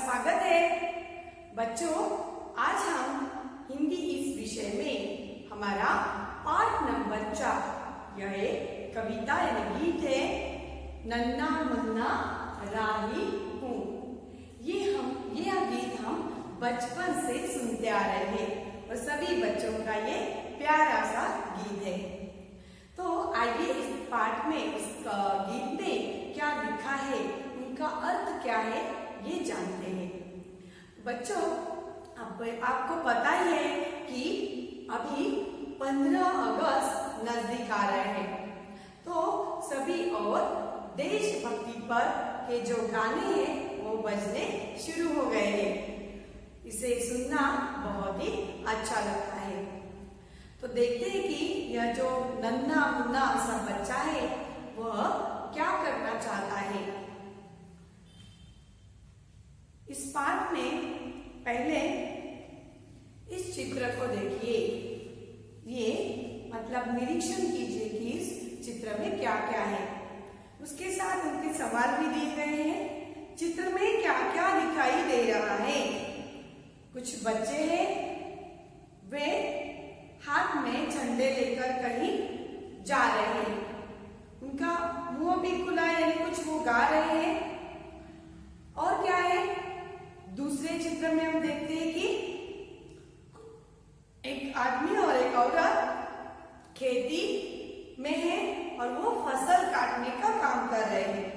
स्वागत है। बच्चों, आज हम हिंदी इस विषय में हमारा पाठ नंबर 4 यह एक कविता यानी गीत है, नन्ना मुन्ना राही हूँ। यह गीत हम बचपन से सुनते आ रहे हैं और सभी बच्चों का ये प्यारा सा गीत है। तो आइए इस पाठ में, इस गीत में क्या लिखा है, उनका अर्थ क्या है, ये जानते हैं। बच्चों, अब आपको पता ही है कि अभी 15 अगस्त नजदीक आ रहे हैं, तो सभी और देशभक्ति पर के जो गाने हैं वो बजने शुरू हो गए हैं। इसे सुनना बहुत ही अच्छा लगता है। तो देखते हैं कि यह जो नन्हा मुन्ना सा बच्चा है वह क्या करना चाहता है। इस पाठ में पहले इस चित्र को देखिए, ये मतलब निरीक्षण कीजिए कि इस चित्र में क्या क्या है। उसके साथ उनके सवाल भी दिए गए हैं। चित्र में क्या क्या दिखाई दे रहा है। कुछ बच्चे हैं, वे हाथ में झंडे लेकर कहीं जा रहे हैं। उनका मुंह भी खुला है, यानी कुछ वो गा रहे हैं। और क्या है, दूसरे चित्र में हम देखते हैं कि एक आदमी और एक औरत खेती में है और वो फसल काटने का काम कर रहे हैं।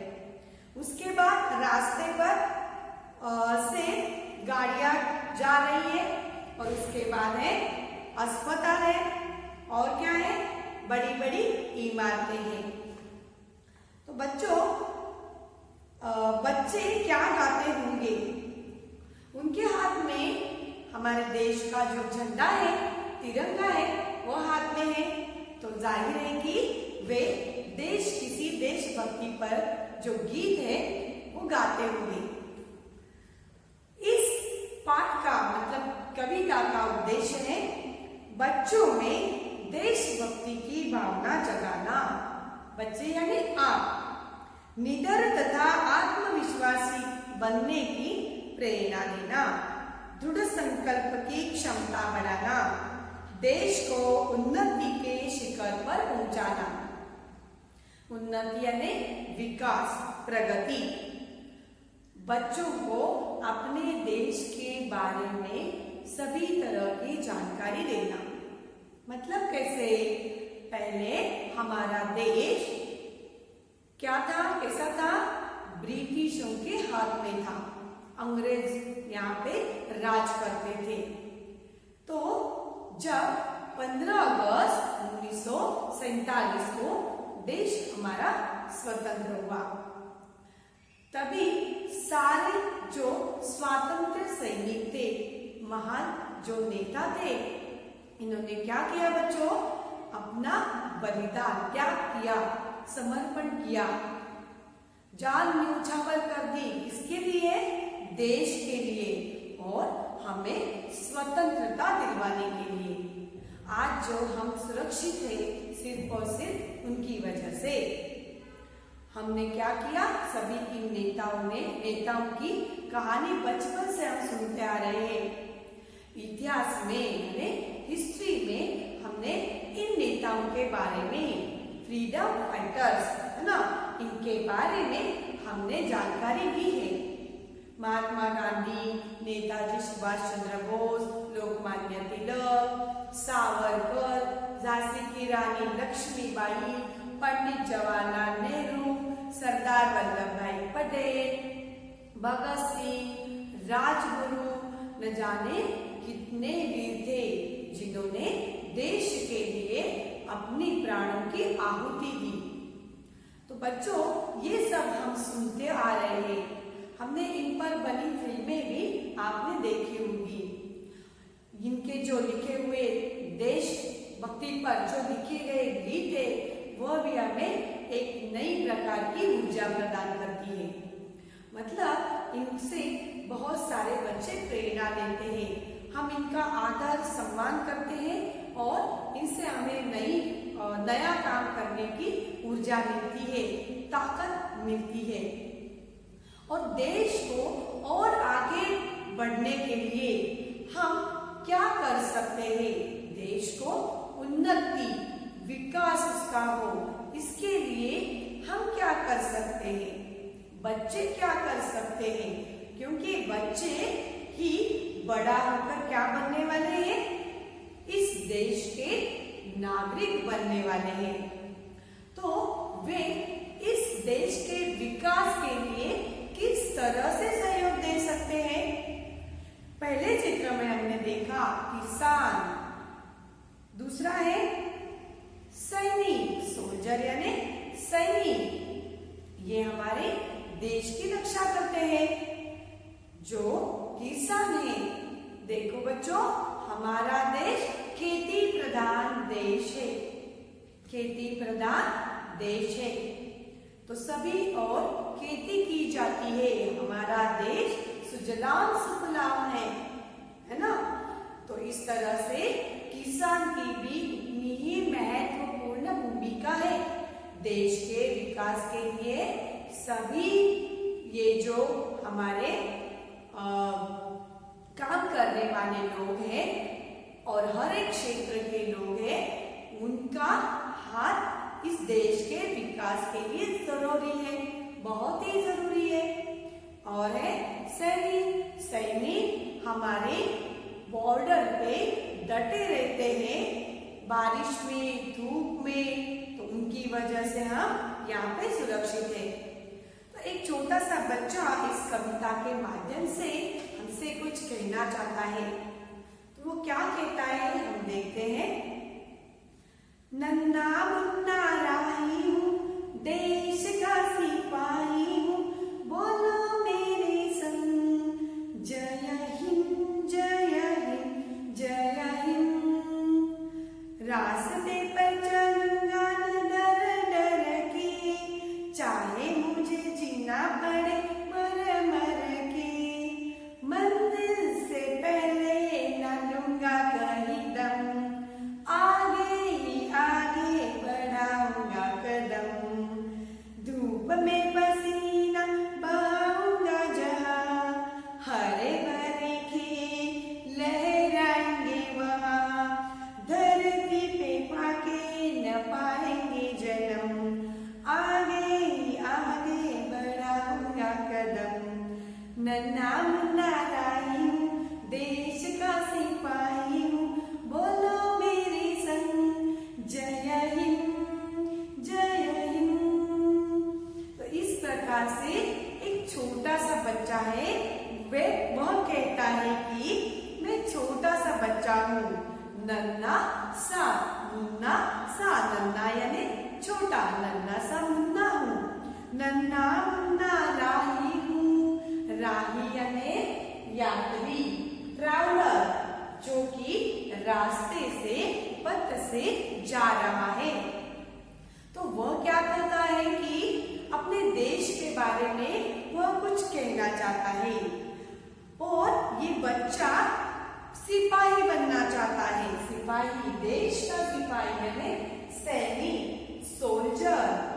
उसके बाद रास्ते पर से गाड़ियां जा रही है और उसके बाद है अस्पताल है और क्या है, बड़ी बड़ी इमारतें हैं। तो बच्चों, बच्चे क्या गाते होंगे। उनके हाथ में हमारे देश का जो झंडा है, तिरंगा है, वो हाथ में है। तो जाहिर है कि वे किसी देशभक्ति पर जो गीत है वो गाते होंगे। इस पाठ का मतलब कविता का उद्देश्य है बच्चों में देशभक्ति की भावना जगाना। बच्चे यानी आप निडर तथा आत्मविश्वासी बनने की प्रेरणा देना, दृढ़ संकल्प की क्षमता बढ़ाना, देश को उन्नति के शिखर पर पहुंचाना। उन्नति यानी विकास, प्रगति। बच्चों को अपने देश के बारे में सभी तरह की जानकारी देना। मतलब कैसे, पहले हमारा देश क्या था, कैसा था, ब्रिटिशों के हाथ में था। अंग्रेज यहाँ पे राज करते थे। तो जब 15 अगस्त 1947 को देश हमारा स्वतंत्र हुआ, तभी सारे जो स्वातंत्र्य सैनिक थे, महान जो नेता थे, इन्होंने क्या किया बच्चों, अपना बलिदान त्याग किया, समर्पण किया, जान न्योछावर कर दी। इसके लिए, देश के लिए और हमें स्वतंत्रता दिलवाने के लिए। आज जो हम सुरक्षित हैं सिर्फ और सिर्फ उनकी वजह से। हमने क्या किया, सभी इन नेताओं की कहानी बचपन से हम सुनते आ रहे हैं। इतिहास में यानी हिस्ट्री में हमने इन नेताओं के बारे में, फ्रीडम फाइटर्स है ना, इनके बारे में हमने जानकारी दी है। महात्मा गांधी, नेताजी सुभाष चंद्र बोस, लोकमान्य तिलक, सावरकर, झांसी की रानी लक्ष्मीबाई, पंडित जवाहरलाल नेहरू, सरदार वल्लभ भाई पटेल, भगत सिंह, राजगुरु, न जाने कितने वीर थे जिन्होंने देश के लिए अपनी प्राणों की आहुति दी। तो बच्चों, ये सब हम सुनते आ रहे हैं। हमने इन पर बनी फिल्में भी आपने देखी होंगी। इनके जो लिखे हुए देशभक्ति पर जो लिखे गए गीत है, वह भी हमें एक नई प्रकार की ऊर्जा प्रदान करती है। मतलब इनसे बहुत सारे बच्चे प्रेरणा लेते हैं। हम इनका आदर सम्मान करते हैं और इनसे हमें नया काम करने की ऊर्जा मिलती है, ताकत मिलती है। और देश को और आगे बढ़ने के लिए हम क्या कर सकते हैं, देश को उन्नति विकास उसका हो, इसके लिए हम क्या कर सकते हैं, बच्चे क्या कर सकते हैं, क्योंकि बच्चे ही बड़ा होकर क्या बनने वाले हैं, इस देश के नागरिक बनने वाले हैं। तो वे इस देश के विकास के लिए किस तरह से सहयोग दे सकते हैं। पहले चित्र में हमने देखा किसान, दूसरा है सैनिक, सोल्जर यानी सैनिक, ये हमारे देश की रक्षा करते हैं। जो किसान है, देखो बच्चों, हमारा देश खेती प्रधान देश है, खेती प्रधान देश है, तो सभी और खेती की जाती है। हमारा देश सुजलाम सुफलाम है ना। तो इस तरह से किसान की भी उतनी ही महत्वपूर्ण भूमिका है देश के विकास के लिए। सभी ये जो हमारे काम करने वाले लोग हैं और हर एक क्षेत्र के लोग हैं, उनका हाथ इस देश के विकास के लिए जरूरी है, बहुत ही जरूरी है। और है सैनिक, सैनिक हमारे बॉर्डर पे डटे रहते हैं, बारिश में धूप में, तो उनकी वजह से हम यहाँ पे सुरक्षित है। तो एक छोटा सा बच्चा इस कविता के माध्यम से हमसे कुछ कहना चाहता है, तो वो क्या कहता है हम देखते हैं। नन्ना मुन्ना राही हूँ, देश का सिपाही हूँ, बोलो मेरे संग जय हिंद जय हिंद जय हिंद। रास्ते पर चलूंगा न डर डर के, चाहे मुझे जीना पड़े मर मर के, मंजिल से पहले न लूंगा कहीं दम, आगे ही आगे बढ़ाऊंगा कदम। धूप में पसीना बहाऊंगा जहाँ, हरे भरे खेत लहराएंगे वहाँ, धरती पे पाके न पाएंगे जन्म, आगे ही आगे बढ़ाऊंगा कदम। नन्ना मुन्ना राही हूँ, देश का सिपाही हूँ, बोलो मेरे संग जय हिंद जय हिंद। तो इस प्रकार से एक छोटा सा बच्चा है, वह कहता है कि मैं छोटा सा बच्चा हूँ, नन्ना सा मुन्ना सा, नन्ना यानी छोटा, नन्ना सा मुन्ना हूँ, नन्ना मुन्ना राही हूँ, राही यानी यात्री, ट्रैवलर, जो कि रास्ते से पथ से जा रहा है। तो वह क्या कहता है कि अपने देश के बारे में वह कुछ कहना चाहता है, और ये बच्चा सिपाही बनना चाहता है, सिपाही, देश का सिपाही यानी सैनिक, सोल्जर।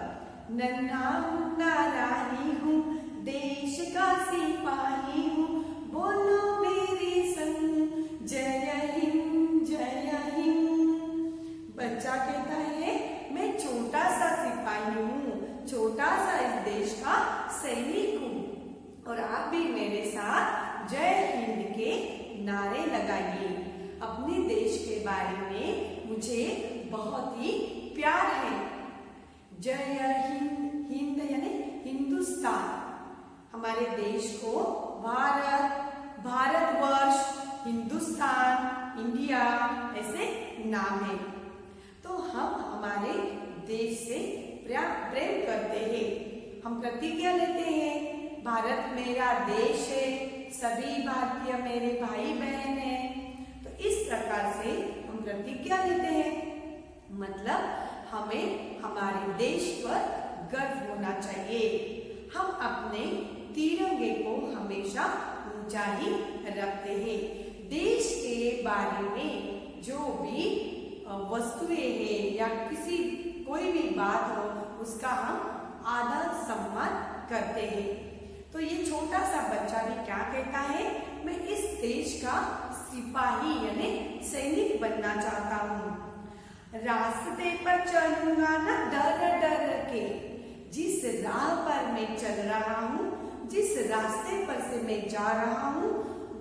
नन्ना मुन्ना राही हूँ, देश का सिपाही हूँ, बोलो मेरे संग जय हिंद जय हिंद। बच्चा कहता है मैं छोटा सा सिपाही हूँ, छोटा सा इस देश का सैनिक हूँ, और आप भी मेरे साथ जय हिंद के नारे लगाइए। अपने देश के बारे में मुझे बहुत ही प्यार है। जय हिंद, हिंद यानी हिंदुस्तान, हमारे देश को भारत, भारतवर्ष, हिंदुस्तान, इंडिया ऐसे नाम है। तो हम हमारे देश से प्रेम करते हैं, हम प्रतिज्ञा लेते हैं, भारत मेरा देश है, सभी भारतीय मेरे भाई बहन हैं। तो इस प्रकार से हम प्रतिज्ञा लेते हैं, मतलब हमें हमारे देश पर गर्व होना चाहिए। हम अपने तिरंगे को हमेशा ऊंचा ही रखते हैं। देश के बारे में जो भी वस्तुएं हैं या किसी कोई भी बात हो, उसका हम आदर सम्मान करते हैं। तो ये छोटा सा बच्चा भी क्या कहता है, मैं इस देश का सिपाही यानी सैनिक बनना चाहता हूँ। रास्ते पर चलूंगा ना डर डर के, जिस राह पर मैं चल रहा हूँ, जिस रास्ते पर से मैं जा रहा हूँ,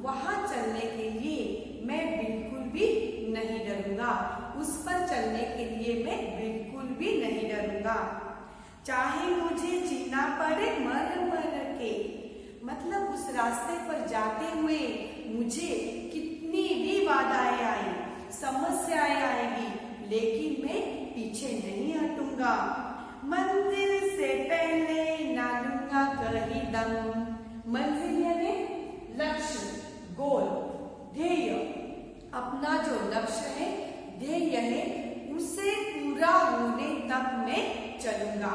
वहां चलने के लिए मैं बिल्कुल भी नहीं डरूंगा। उस पर चलने के लिए मैं बिल्कुल भी नहीं डरूंगा। चाहे मुझे जीना पड़े मर मर के, मतलब उस रास्ते पर जाते हुए मुझे कितनी भी बाधाएं आए, समस्याएं आएगी, लेकिन मैं पीछे नहीं हटूंगा। मंजिल से पहले ना लूंगा कहीं दम। मंजिल यानी लक्ष्य, गोल, ध्येय। अपना जो लक्ष्य है, ध्येय है, उसे पूरा होने तक मैं चलूंगा।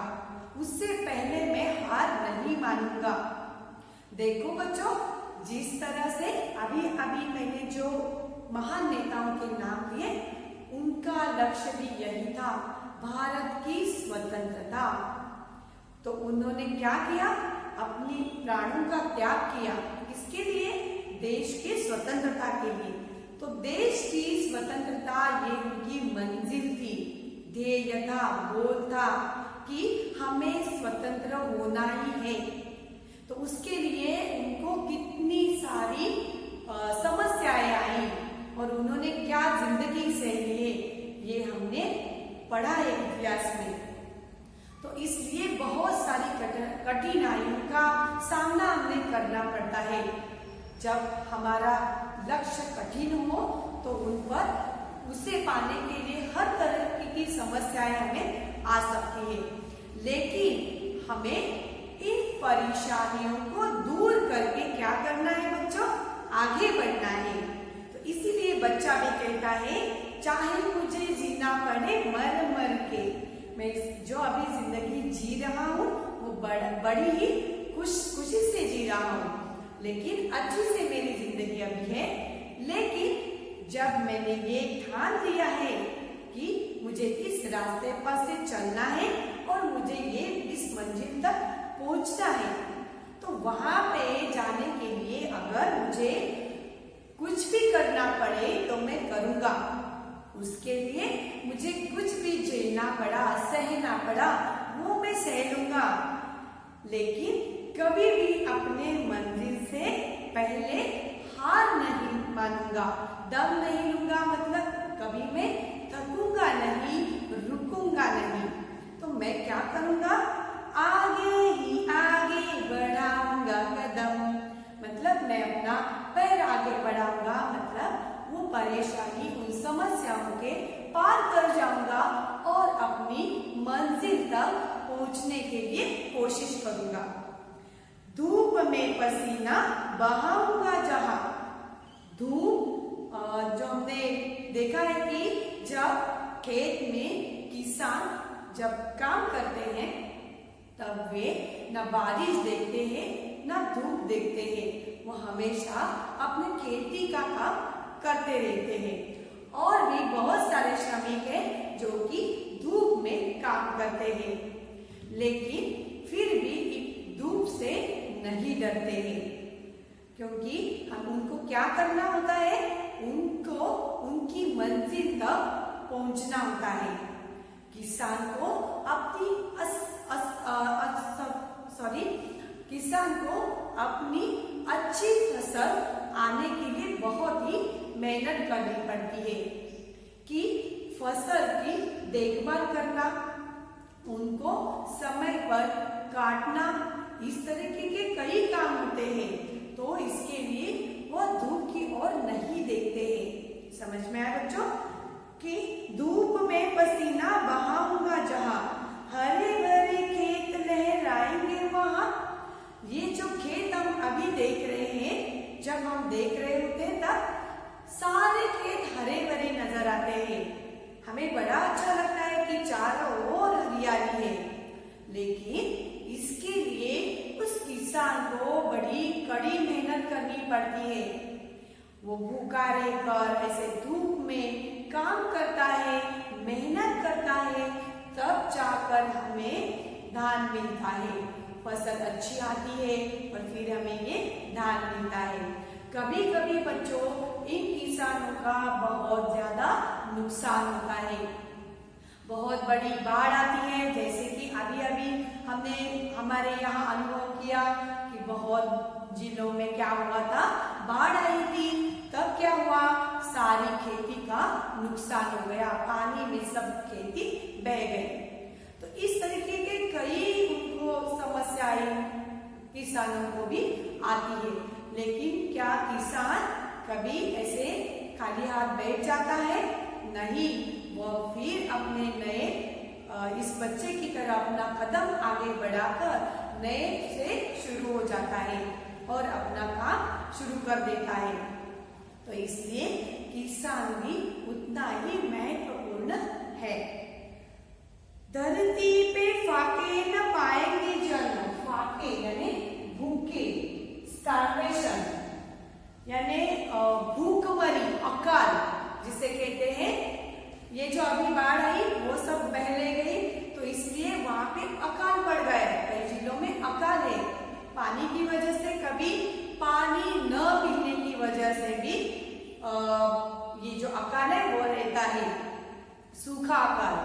उससे पहले मैं हार नहीं मानूंगा। देखो बच्चों, जिस तरह से अभी मैंने जो महान नेताओं के नाम लिए, उनका लक्ष्य भी यही था, भारत की स्वतंत्रता। तो उन्होंने क्या किया, अपने प्राणों का त्याग किया। किसके लिए? देश की स्वतंत्रता के लिए। तो देश की स्वतंत्रता ये उनकी मंजिल थी, ध्येय था, गोल था कि हमें स्वतंत्र होना ही है। तो उसके लिए उनको कितनी सारी समस्याएं आई और उन्होंने क्या जिंदगी सही है, ये हमने पढ़ा है इतिहास में। तो इसलिए बहुत सारी कठिनाइयों का सामना हमें करना पड़ता है। जब हमारा लक्ष्य कठिन हो तो उन पर उसे पाने के लिए हर तरह की समस्याएं हमें आ सकती है, लेकिन हमें इन परेशानियों को दूर करके क्या करना है बच्चों, आगे बढ़ना है। तो इसीलिए बच्चा भी कहता है, चाहे मुझे जीना पड़े मर मर के, मैं जो अभी जिंदगी जी रहा हूँ वो बड़ी ही खुशी से जी रहा हूँ, लेकिन अच्छी से मेरी जिंदगी अभी है। लेकिन जब मैंने ये ठान लिया है कि मुझे इस रास्ते पर से चलना है और मुझे ये इस मंजिल तक पहुंचना है, तो वहां पे जाने के लिए अगर मुझे कुछ भी करना पड़े तो मैं करूंगा। उसके लिए मुझे कुछ भी झेलना पड़ा, सहना पड़ा, वो मैं सह लूंगा, लेकिन कभी भी अपने मंजिल से पहले हार नहीं मानूंगा, दम नहीं लूंगा, मतलब कभी मैं थकूंगा नहीं, रुकूंगा नहीं। तो मैं क्या करूंगा, आगे ही आगे बढ़ाऊंगा कदम, मतलब मैं अपना पैर आगे बढ़ाऊंगा, मतलब वो परेशानी, उन समस्याओं के पार कर जाऊंगा और अपनी मंजिल तक पहुंचने के लिए कोशिश करूंगा। धूप में पसीना बहाऊंगा जहां, धूप जो हमने देखा है कि जब खेत में किसान जब काम करते हैं तब वे न बारिश देखते हैं न धूप देखते हैं, वो हमेशा अपने खेती का काम करते रहते हैं। और भी बहुत सारे श्रमिक हैं जो कि धूप में काम करते हैं, लेकिन फिर भी धूप से नहीं डरते हैं, क्योंकि हम उनको क्या करना होता है, उनको उनकी मंजिल तक पहुंचना होता है। किसान को अपनी अच्छी फसल आने के लिए बहुत ही मेहनत करनी पड़ती है कि फसल की देखभाल करना, उनको समय पर काटना, इस तरीके के कई काम होते हैं। तो इसके लिए वो धूप की ओर नहीं देखते हैं। समझ में आया बच्चों कि धूप में पसीना बहाऊंगा जहां, हरे भरे खेत लहराएंगे वहां। ये जो खेत हम अभी देख रहे हैं, जब हम देख रहे होते हैं तब सारे खेत हरे भरे नजर आते हैं, हमें बड़ा अच्छा लगता है कि चारों ओर हरियाली है, लेकिन इसके लिए उस किसान को बड़ी कड़ी मेहनत करनी पड़ती है। वो भूखा रहकर ऐसे धूप में काम करता है, मेहनत करता है, तब जाकर हमें धान मिलता है, फसल अच्छी आती है और फिर हमें ये धान मिलता है। कभी कभी बच्चों इन किसानों का बहुत ज्यादा नुकसान होता है। बहुत बड़ी बाढ़ आती है, जैसे कि अभी अभी हमने हमारे यहाँ अनुभव किया कि बहुत जिलों में क्या हुआ था, बाढ़ आई थी। तब क्या हुआ, सारी खेती का नुकसान हो गया, पानी में सब खेती बह गई। तो इस तरीके के कई उनको समस्याएं किसानों को भी आती है। लेकिन क्या किसान कभी ऐसे खाली हाथ बैठ जाता है? नहीं, वो फिर अपने नए इस बच्चे की तरह अपना कदम आगे बढ़ाकर नए से शुरू हो जाता है और अपना काम शुरू कर देता है। तो इसलिए किसान भी उतना ही महत्वपूर्ण है। धरती पे फाके न पाएंगे जन, फाके यानी भूखे, स्टार्वेशन यानी भूखमरी, अकाल जिसे कहते हैं। ये जो अभी बाढ़ आई वो सब बहले गई, तो इसलिए वहां पे अकाल पड़ गया। कई जिलों में अकाल है पानी की वजह से, कभी पानी न मिलने की वजह से भी ये जो अकाल है वो रहता है, सूखा अकाल।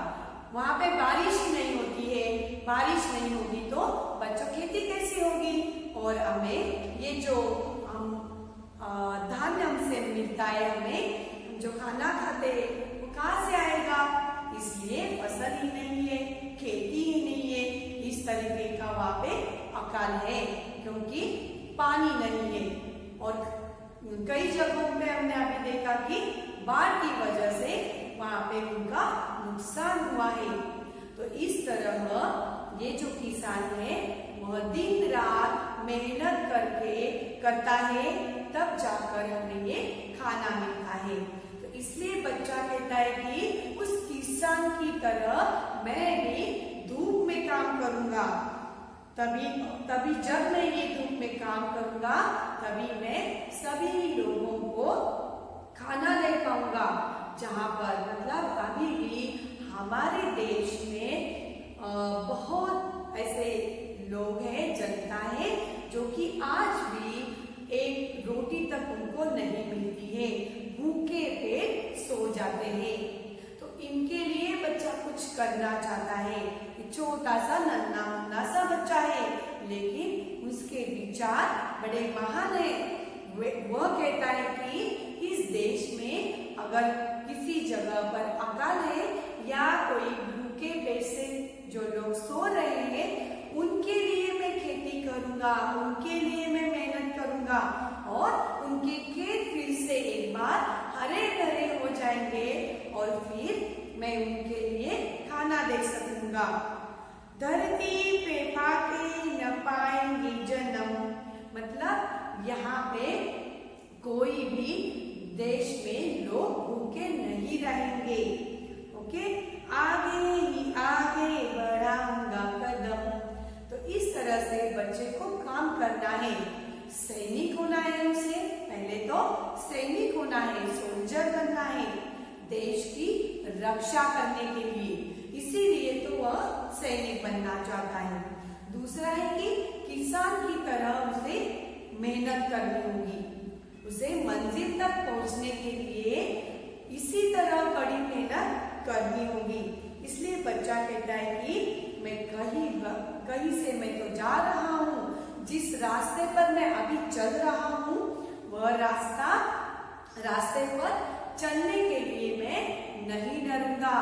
वहां पे बारिश ही नहीं होती है, बारिश नहीं होगी तो बच्चों खेती कैसे होगी, और हमें ये जो हम धान्य हमसे मिलता है, हमें जो खाना खाते हैं वो कहाँ से आएगा? इसलिए फसल ही नहीं है, खेती ही नहीं है, इस तरीके का वहां पे अकाल है क्योंकि पानी नहीं है। और कई जगहों पे हमने अभी देखा कि बाढ़ की वजह से वहां पे उनका नुकसान हुआ है। तो इस तरह ये जो किसान है वह दिन रात मेहनत करता है, तब जाकर हमें ये खाना मिलता है। तो इसलिए बच्चा कहता है कि उस किसान की तरह मैं भी धूप में काम करूंगा, तभी जब मैं ये धूप में काम करूंगा तभी मैं सभी लोगों को खाना दे पाऊंगा। जहां पर मतलब अभी भी हमारे देश में बहुत ऐसे लोग हैं, जनता है, जो कि आज भी एक रोटी तक उनको नहीं मिलती है, भूखे पेट सो जाते हैं। तो इनके लिए बच्चा कुछ करना चाहता है। छोटा सा नन्हा मुन्ना सा बच्चा है, लेकिन उसके विचार बड़े महान है। वह कहता है कि इस देश में अगर किसी जगह पर अकाल है या कोई भूखे पेट से जो लोग सो रहे हैं, उनके लिए मैं खेती करूंगा, उनके लिए मैं मेहनत करूंगा और उनके खेत फिर से एक बार हरे भरे हो जाएंगे और फिर मैं उनके लिए खाना दे सकूंगा। धरती पे फाके न पाएंगे जन्म, मतलब यहाँ पे कोई भी देश में लोग भूखे नहीं रहेंगे। ओके, आगे ही आगे बढ़ाऊंगा कदम। तो इस तरह से बच्चे को काम करना है, सैनिक होना है उसे, पहले तो सैनिक होना है, सोल्जर बनना है देश की रक्षा करने के लिए, इसीलिए तो वह सैनिक बनना चाहता है। दूसरा है कि किसान की तरह उसे मेहनत करनी होगी, उसे मंजिल तक पहुंचने के लिए इसी तरह कड़ी मेहनत करनी होगी। इसलिए बच्चा कहता है कि मैं कहीं से मैं तो जा रहा हूँ, जिस रास्ते पर मैं अभी चल रहा हूँ वह रास्ते पर चलने के लिए मैं नहीं डरूंगा,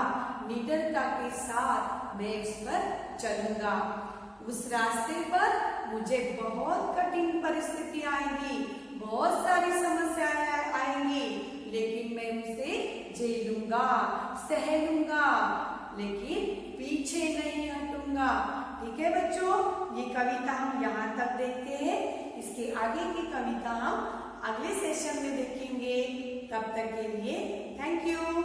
निडरता के साथ मैं उस पर चलूंगा। उस रास्ते पर मुझे बहुत कठिन परिस्थिति आएंगी, बहुत सारी समस्याएं आएंगी, लेकिन मैं उसे झेलूंगा, सह लूंगा, लेकिन पीछे नहीं हटूंगा। ठीक है बच्चों, ये कविता हम यहाँ तक देखते हैं। इसके आगे की कविता हम अगले सेशन में देखेंगे। तब तक के लिए थैंक यू।